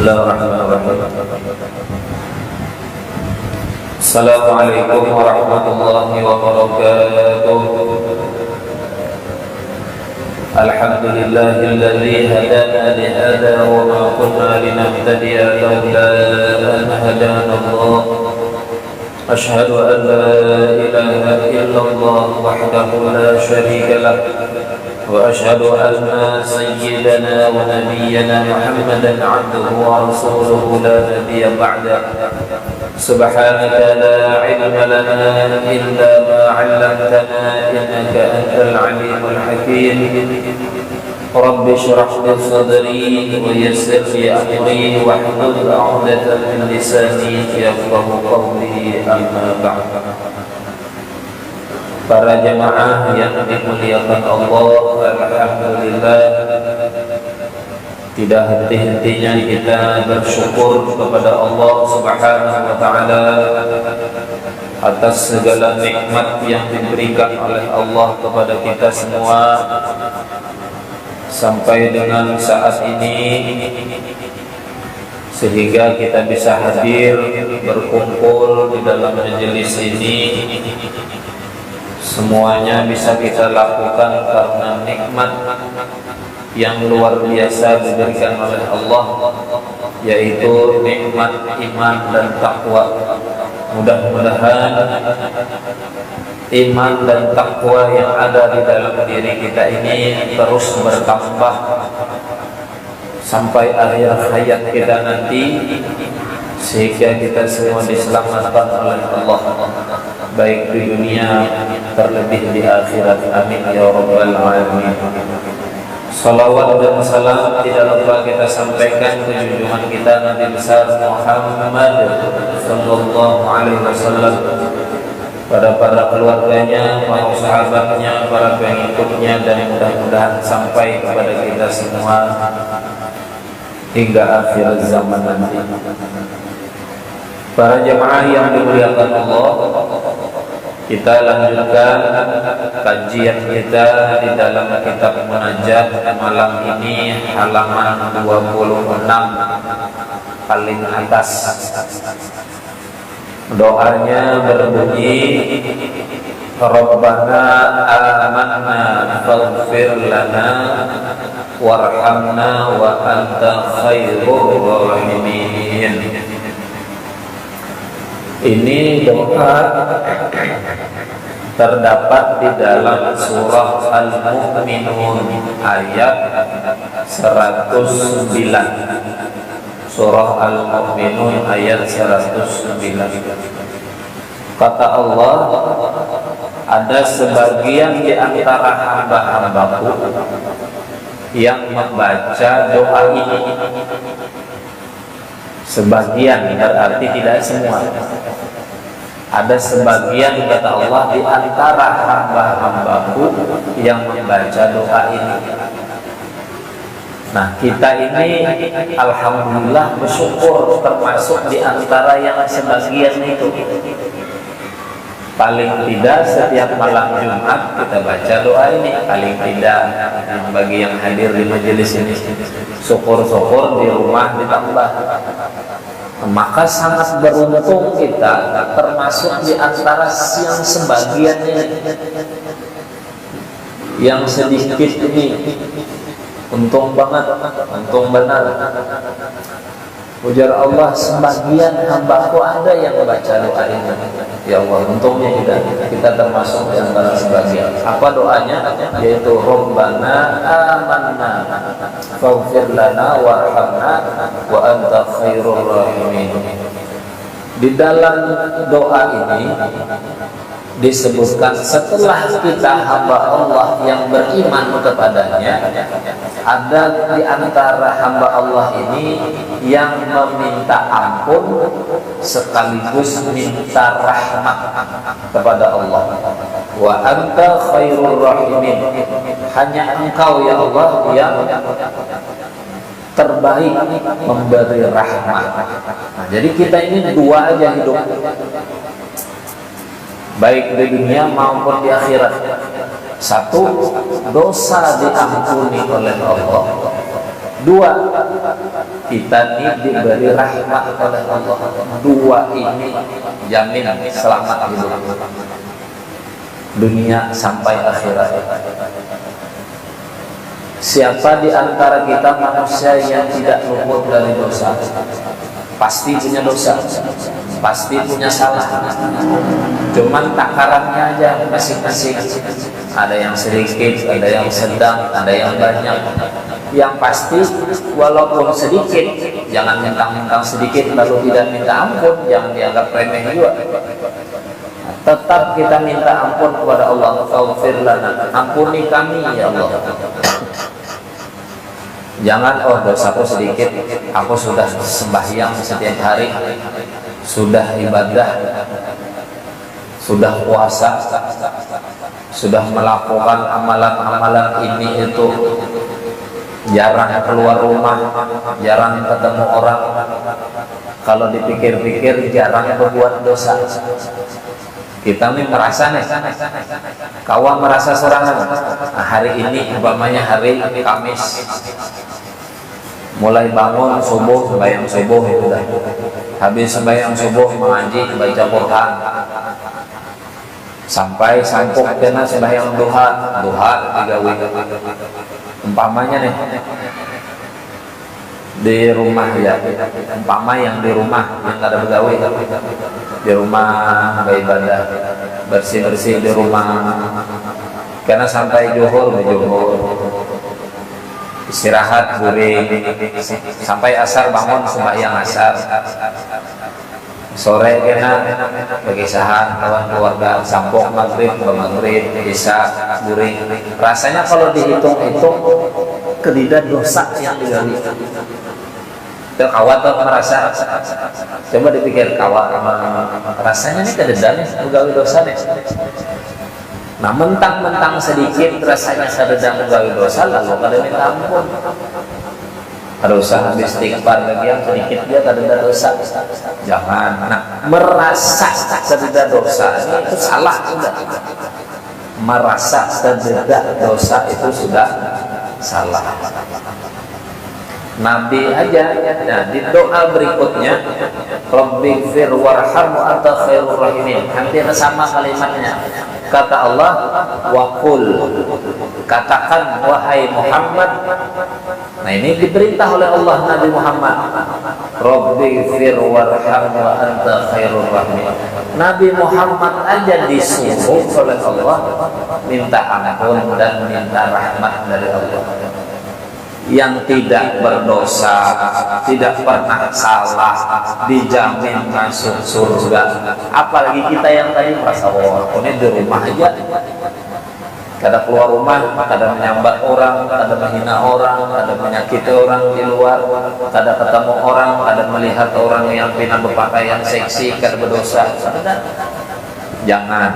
Bismillahirrahmanirrahim. Assalamualaikum warahmatullahi wabarakatuh. Alhamdulillahilladzi hadana li hadza wa ma kunna linahtadiya laula an hadana Allah. Asyhadu an la ilaha illallah wahdahu la syarika lah. وأشهد أن سيدنا ونبينا محمدا عبده ورسوله لا نبي بعده سبحانك لا علم لنا إلا ما علمتنا إنك أنت العليم الحكيم رب اشرح لي صدري ويسر لي أمري واحلل عقدة من لساني يفقهوا قولي أما بعد. Para jemaah yang dimuliakan Allah, alhamdulillah, tidak henti-hentinya kita bersyukur kepada Allah Subhanahu wa taala atas segala nikmat yang diberikan oleh Allah kepada kita semua sampai dengan saat ini, sehingga kita bisa hadir berkumpul di dalam majelis ini. Semuanya bisa kita lakukan karena nikmat yang luar biasa diberikan oleh Allah, yaitu nikmat iman dan takwa. Mudah-mudahan iman dan takwa yang ada di dalam diri kita ini terus bertambah sampai akhir hayat kita nanti, sehingga kita semua diselamatkan oleh Allah, baik di dunia terlebih di akhirat. Amin ya rabbal alamin. Salawat dan salam tidak lupa kita sampaikan ke junjungan kita Nabi besar Muhammad sallallahu alaihi wasallam, pada para keluarganya, para sahabatnya, para pengikutnya, dan mudah-mudahan sampai kepada kita semua hingga akhir zaman nanti. Para jemaah yang dimuliakan Allah, kita lanjutkan kajian kita di dalam kitab Munajat malam ini, halaman 26 paling atas. Doanya berbunyi, Rabbana amanna faghfir lana warhamna wa anta khairur rahimin. Ini doa terdapat di dalam surah Al-Mu'minun ayat 109. Surah Al-Mu'minun ayat 109. Kata Allah, ada sebagian di antara hamba-hambaku yang membaca doa ini. Sebagian berarti tidak semua. Ada sebagian, kata Allah, di antara hamba-hambaku yang membaca doa ini. Nah, kita ini alhamdulillah bersyukur termasuk di antara yang sebagian itu. Paling tidak setiap malam Jumat kita baca doa ini. Paling tidak bagi yang hadir di majelis ini, syukur-syukur di rumah ditambah. Maka sangat beruntung kita termasuk di antara yang sebagian ini. Yang sedikit ini untung banget, untung benar. Ujar Allah, sebagian hambaku ada yang baca doa ini. Ya Allah, untungnya kita termasuk di antara sebagian. Apa doanya? Yaitu Rabbana amanna faghfir lana warhamna wa anta khairur rahimin. Di dalam doa ini disebutkan setelah kita hamba Allah yang beriman kepadanya, ada di antara hamba Allah ini yang meminta ampun sekaligus minta rahmat kepada Allah. Wa anta khairur rahimin, hanya Engkau ya Allah yang terbaik memberi rahmat. Nah, jadi kita ini dua aja hidup, baik di dunia maupun di akhirat. Satu, dosa diampuni oleh Allah. Dua, kita ini diberi rahmat oleh Allah. Dua ini jamin selamat hidup dunia sampai akhirat. Siapa di antara kita manusia yang tidak luput dari dosa? Pasti punya dosa, pasti punya salah. Cuman takarannya aja masing-masing. Ada yang sedikit, ada yang sedang, ada yang banyak. Yang pasti walaupun sedikit, jangan mentang-mentang sedikit lalu tidak minta ampun, jangan dianggap remeh juga. Tetap kita minta ampun kepada Allah. Faghfir lana, ampuni kami ya Allah. Jangan, oh dosaku sedikit, aku sudah sembahyang setiap hari, sudah ibadah, sudah puasa, sudah melakukan amalan-amalan ini itu, jarang keluar rumah, jarang ketemu orang. Kalau dipikir-pikir jarang berbuat dosa. Kita nih merasa nih, kawan merasa sorangan. Nah, hari ini umpamanya hari Kamis, mulai bangun subuh, sembahyang subuh itu dah. Habis sembahyang subuh mengaji, baca Quran, sampai sampuk kena sembahyang duha digawe. Umpamanya nih di rumah ya, umpama yang di rumah yang ada begawe, di rumah beribadah, bersih-bersih di rumah, karena sampai zuhur istirahat guring, sampai asar bangun sembahyang asar, sore kena bagi sahan kawan keluarga, sampok maghrib isya guring. Rasanya kalau dihitung-hitung kedida dosa yang digali. Kawan tuh merasa, coba dipikir kawan, rasanya nih kededannya menggawi dosa nih. Nah mentang-mentang sedikit rasanya sedang menggawi dosa, lalu kada minta ampun. Harus habis istighfar lagi yang sedikit dia kada dosa. Jangan. Nah merasa kada dosa itu salah sudah. Merasa kada dosa itu sudah salah. Nabi aja, nah di doa berikutnya, Rabbighfir warham wa anta khairur rahimin. Hampir sama kalimatnya. Kata Allah, wa qul, katakan wahai Muhammad. Nah ini diperintah oleh Allah Nabi Muhammad. Rabbighfir warham wa anta khairur rahimin. Nabi Muhammad aja disuruh oleh Allah minta ampun dan minta rahmat dari Allah. Yang tidak berdosa, tidak pernah salah, dijamin masuk surga. Apalagi kita yang tadi merasa, oh ini di rumah aja, kada keluar rumah, kada menyambat orang, kada menghina orang, kada menyakiti orang di luar, kada ketemu orang, kada melihat orang yang pina berpakaian seksi, kada berdosa. Jangan.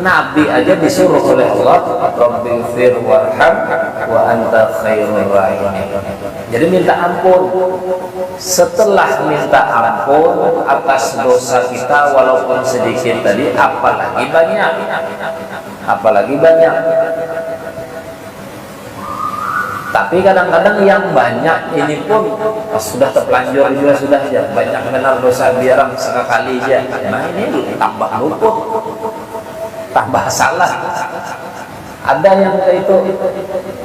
Nabi aja disuruh oleh Allah, Rabbighfir warham wa anta khairur rahimin. Jadi minta ampun. Setelah minta ampun atas dosa kita walaupun sedikit tadi, apalagi banyak. Apalagi banyak. Tapi kadang-kadang yang banyak ini pun sudah terlanjur juga sudah ya, banyak benar dosa biarang sekali aja. Nah ini tambah luput, tambah salah. Ada yang itu,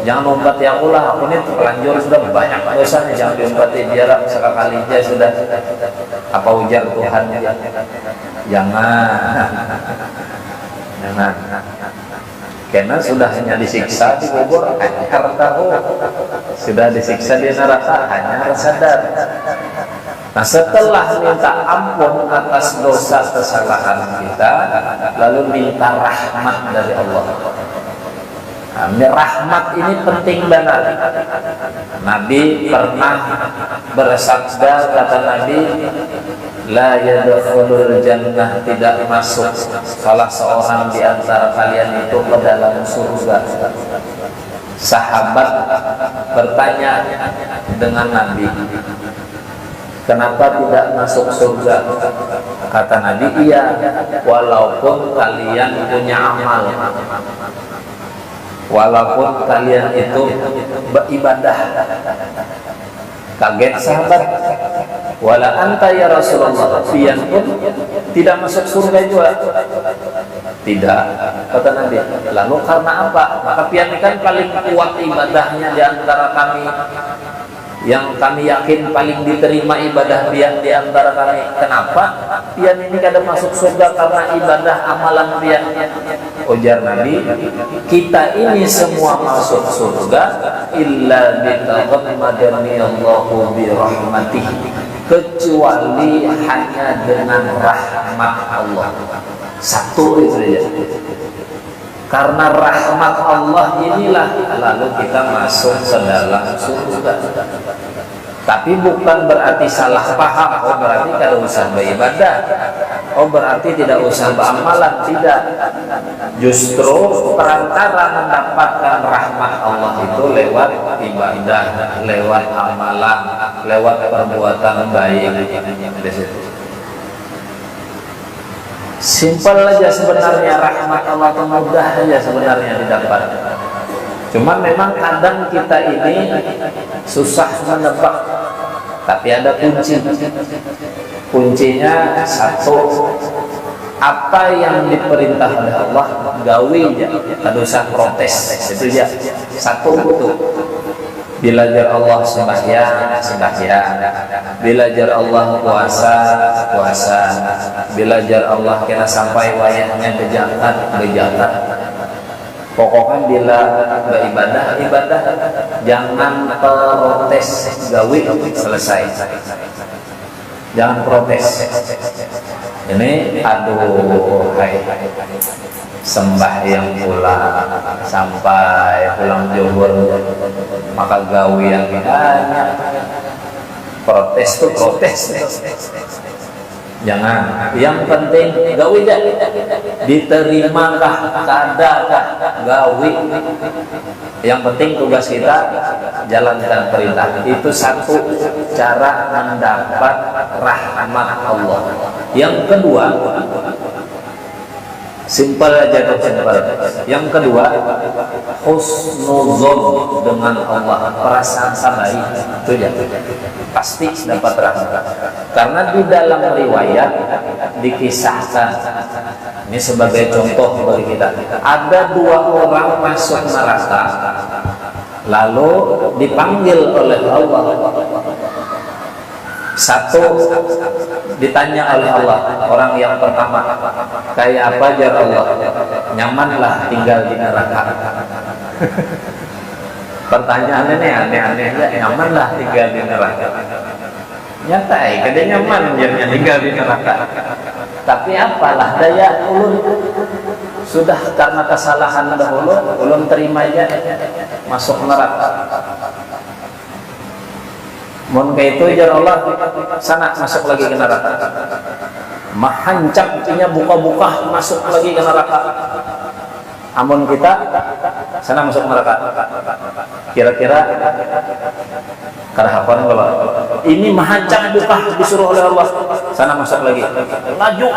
jangan umpat ya Allah, aku ini terlanjur sudah banyak dosanya, jangan diumpati biarang sekali aja sudah. Apa ujar Tuhan? Jangan. Karena sudah hanya disiksa di kubur, hanya tahu. Sudah disiksa di neraka, hanya sadar. Nah setelah minta ampun atas dosa kesalahan kita, lalu minta rahmat dari Allah. Nah, rahmat ini penting banget. Nabi pernah bersabda, kata Nabi, la yadkhulul jannah, tidak masuk salah seorang di antara kalian itu ke dalam surga. Sahabat bertanya dengan Nabi, kenapa tidak masuk surga? Kata Nabi, iya, walaupun kalian punya amal, walaupun kalian itu beribadah, Kaget sahabat. Wala anta ya Rasulullah, pian pun tidak masuk surga juga. Tidak, kata Nabi. Lalu karena apa? Maka pian ini kan paling kuat ibadahnya di antara kami, yang kami yakin paling diterima ibadah pian di antara kami. Kenapa pian ini kadang masuk surga? Karena ibadah amalan pian. Ujar Nabi, kita ini semua masuk surga illa bitaghammadani Allahu bi rahmatih, kecuali hanya dengan rahmat Allah. Satu itu saja. Karena rahmat Allah inilah lalu kita masuk ke dalam surga. Tapi bukan berarti salah paham, oh berarti tidak usah beribadah, oh berarti tidak usah beramalan. Tidak, justru perantara mendapatkan rahmat Allah itu lewat ibadah, lewat amalan, lewat perbuatan baik. Simpel aja sebenarnya, rahmat Allah itu mudah aja sebenarnya didapat. Cuman memang kadang kita ini susah menebak, tapi ada kunci. Kuncinya satu, apa yang diperintah oleh Allah gawi aja, tidak usah protes. Itu aja. Satu itu. Bila jar Allah sembahyang, sembahyang. Bila jar Allah puasa, puasa. Bila jar Allah kena sampai wayahnya kejahat, kejahat. Pokoknya bila beribadah, ibadah. Jangan protes, gawi selesai. Jangan protes. Ini aduh, hai. Sembahyang pula sampai pulang Johor, maka gawi yang banyak. Protes tuh protes. Jangan. Yang penting gawi aja. Diterimakah kadakah gawi. Yang penting tugas kita jalankan perintah. Itu satu cara mendapat rahmat Allah. Yang kedua, simpel aja tuh, simpel. Yang kedua, husnuzon dengan Allah, perasaan baik. Itu ya, pasti dapat rahmat. Karena di dalam riwayat dikisahkan, ini sebagai contoh bagi kita, ada dua orang masuk neraka, lalu dipanggil oleh Allah. Satu ditanya oleh Allah, orang yang pertama, kayak apa jar Allah? Nyamanlah tinggal di neraka. Pertanyaannya ini aneh-aneh, nyamanlah tinggal di neraka. Nyata kada nyaman dia tinggal di neraka. Tapi apalah daya, ulun sudah karena kesalahan dahulu, ulun terima aja masuk neraka. Mun kayak itu jar Allah, sana masuk lagi ke neraka. Mahancak punya buka-buka masuk lagi ke neraka. Amun kita sana masuk neraka. Kira-kira karahapan kalau ini mahancak buka disuruh oleh Allah, sana masuk lagi. Laju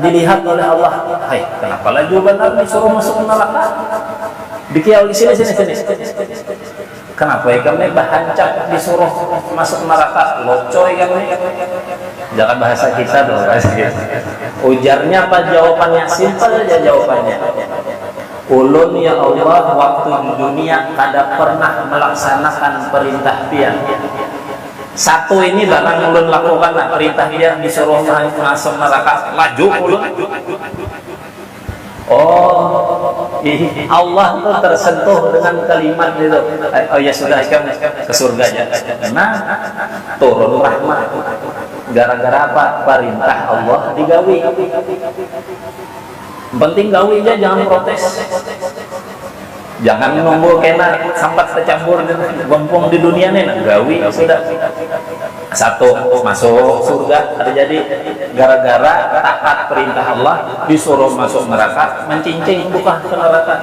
dilihat oleh Allah. Hai, kenapa laju benar disuruh masuk neraka? Dikiau di sini. Kenapa kami bahancak disuruh masuk neraka? Locoy kami. Jangan bahasa kita dong, bahasa kita. Ujarnya apa jawabannya? Simpel aja jawabannya. Ulun ya Allah waktu di dunia kada pernah melaksanakan perintah Dia. Satu ini barang ulun lakukan perintah Dia disuruh masuk neraka, laju ulun. Oh, Allah tuh tersentuh dengan kalimat itu. Oh ya sudah, kamu ke surga aja. Nah, turun rahmat. Gara-gara apa? Perintah Allah digawi. Penting gawi aja, jangan protes. Jangan nunggu kena sampai tercampur gompong di dunia nih, gawi sudah. Satu, masuk surga terjadi gara-gara taat perintah Allah, disuruh masuk neraka, mencincing buka ke neraka.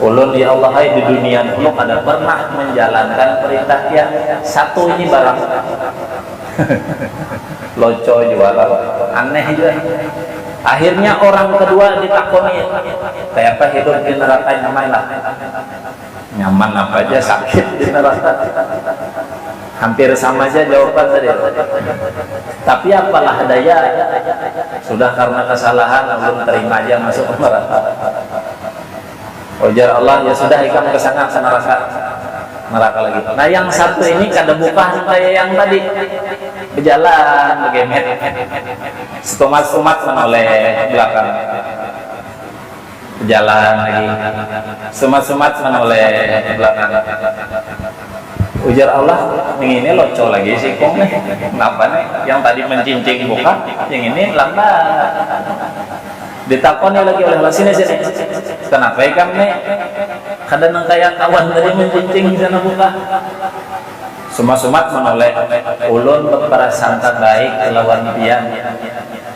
Ulun ya Allah, hai di dunia dulu ada pernah menjalankan perintah Dia. Satu ini barang loco juara, aneh juga. Akhirnya orang kedua ditakoni, kayak apa hidup di neraka nyaman lah? Nyaman apa aja sakit di neraka. Hampir sama aja jawaban tadi. Tapi apalah daya, sudah karena kesalahan belum terima aja masuk ke neraka. Ujar Allah, ya sudah ikam ke sana ke neraka lagi. Nah yang satu ini kada bukan kayak yang tadi, berjalan begemet, setumat-tumat menoleh belakang, berjalan lagi, semat-semat menoleh belakang. Ujar Allah, yang ini loco lagi sih kong nih. Kenapa nih? Yang tadi mencincing buka, yang ini lambat. Ditakoni lagi oleh Allah, sini. Kenapa ikan nih? Kadang kayak kawan tadi mencincing sana buka. Sumat menoleh, ulun berprasangka baik lawan pian.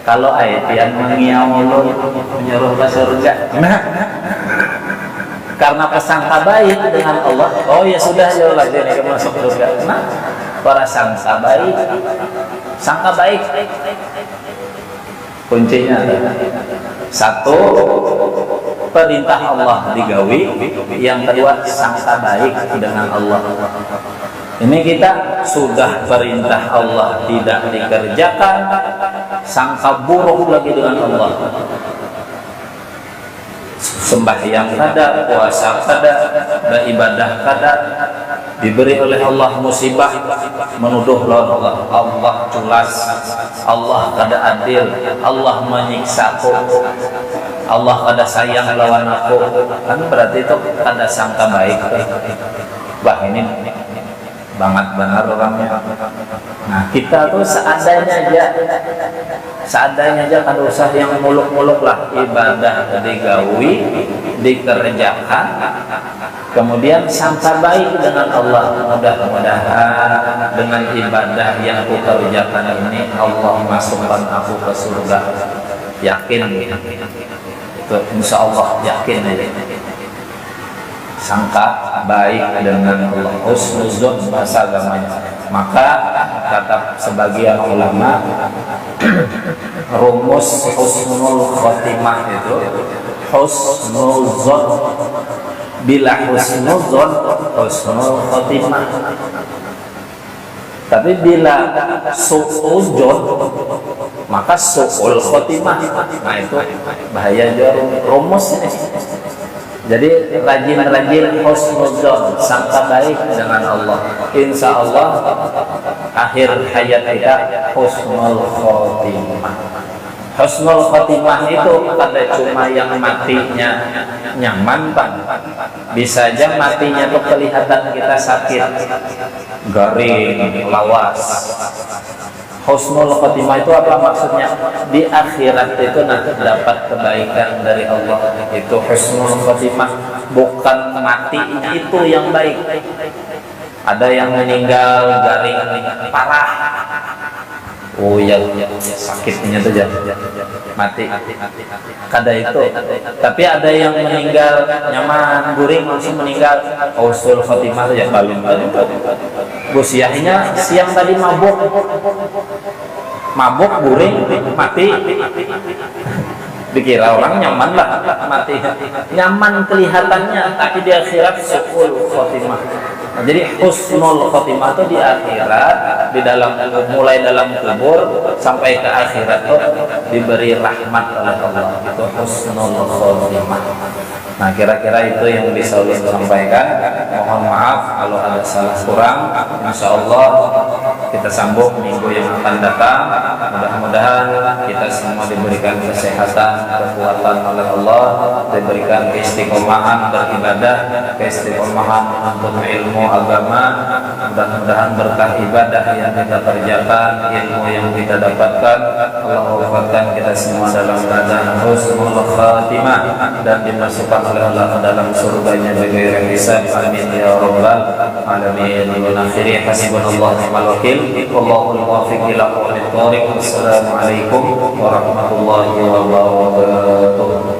Kalau pian mengiau ulun menyuruh ke surga. Karena pesangka baik dengan Allah, oh ya sudah ya Allah jadi masuk surga. Nah, para sangka baik, kuncinya satu, perintah Allah digawi, yang kedua sangka baik dengan Allah. Ini kita sudah perintah Allah tidak dikerjakan, sangka buruk lagi dengan Allah. Sembahyang kada, puasa kada, beribadah kada, diberi oleh Allah musibah, menuduh lawan Allah. Allah culas, Allah kada adil, Allah menyiksaku, Allah kada sayang lawan aku. Kan berarti itu kada sangka baik. Wah ini banget benar orangnya. Nah kita tuh seadanya aja kan usah yang muluk-muluk lah. Ibadah digawi, dikerjakan, kemudian sangka baik dengan Allah. Mudah-mudahan dengan ibadah yang kukerjakan ini Allah masukkan aku ke surga. Yakin itu, insya Allah yakin aja. Sangka baik dengan Allah, husnuzon bahasa agamanya. Maka kata sebagian ulama, rumus husnul khotimah itu husnuzon. Bila husnuzon, husnul khotimah. Tapi bila su'uzon, maka su'ul khotimah. Nah itu bahaya jauh rumus ini. Jadi rajin-rajin husnuzon, sangka baik dengan Allah. Insya Allah akhir hayat kita husnul khotimah. Husnul khotimah itu kada cuma yang matinya nyaman Pak. Bisa aja matinya tuh kelihatan kita sakit, garing, lawas. Husnul khotimah itu apa maksudnya? Di akhirat itu nanti dapat kebaikan dari Allah. Itu husnul khotimah, bukan matinya itu yang baik. Ada yang meninggal garing parah, oh ya sakitnya tuh mati. Kada itu. Tapi ada yang meninggal nyaman, guring langsung meninggal. Husnul khotimah itu ya balun. Busiahnya siang tadi mabuk, guring, mati. Dikira orang nyaman lah mati, nyaman kelihatannya, tapi di akhirat su'ul khotimah. Nah, jadi husnul khotimah itu di akhirat, di dalam mulai dalam kubur sampai ke akhirat tuh diberi rahmat oleh Allah. Itu husnul khotimah. Nah kira-kira itu yang bisa ulun sampaikan. Mohon maaf kalau ada salah kurang. Insya Allah kita sambung minggu yang akan datang. Mudah-mudahan kita semua diberikan kesehatan, kekuatan oleh Allah, diberikan keistiqomahan beribadah, keistiqomahan untuk ilmu agama. Mudah-mudahan berkah ibadah yang kita kerjakan, ilmu yang kita dapatkan, Allah wafatkan kita semua dalam keadaan husnul khatimah dan dimasukkan oleh Allah dalam surganya bighairi hisab. Amin ya rabbal alamin. Wa akhiri hasbunallahu wa ni'mal wakil. Wallahul muwaffiq ila aqwamit thoriq. Wassalamualaikum warahmatullahi wabarakatuh.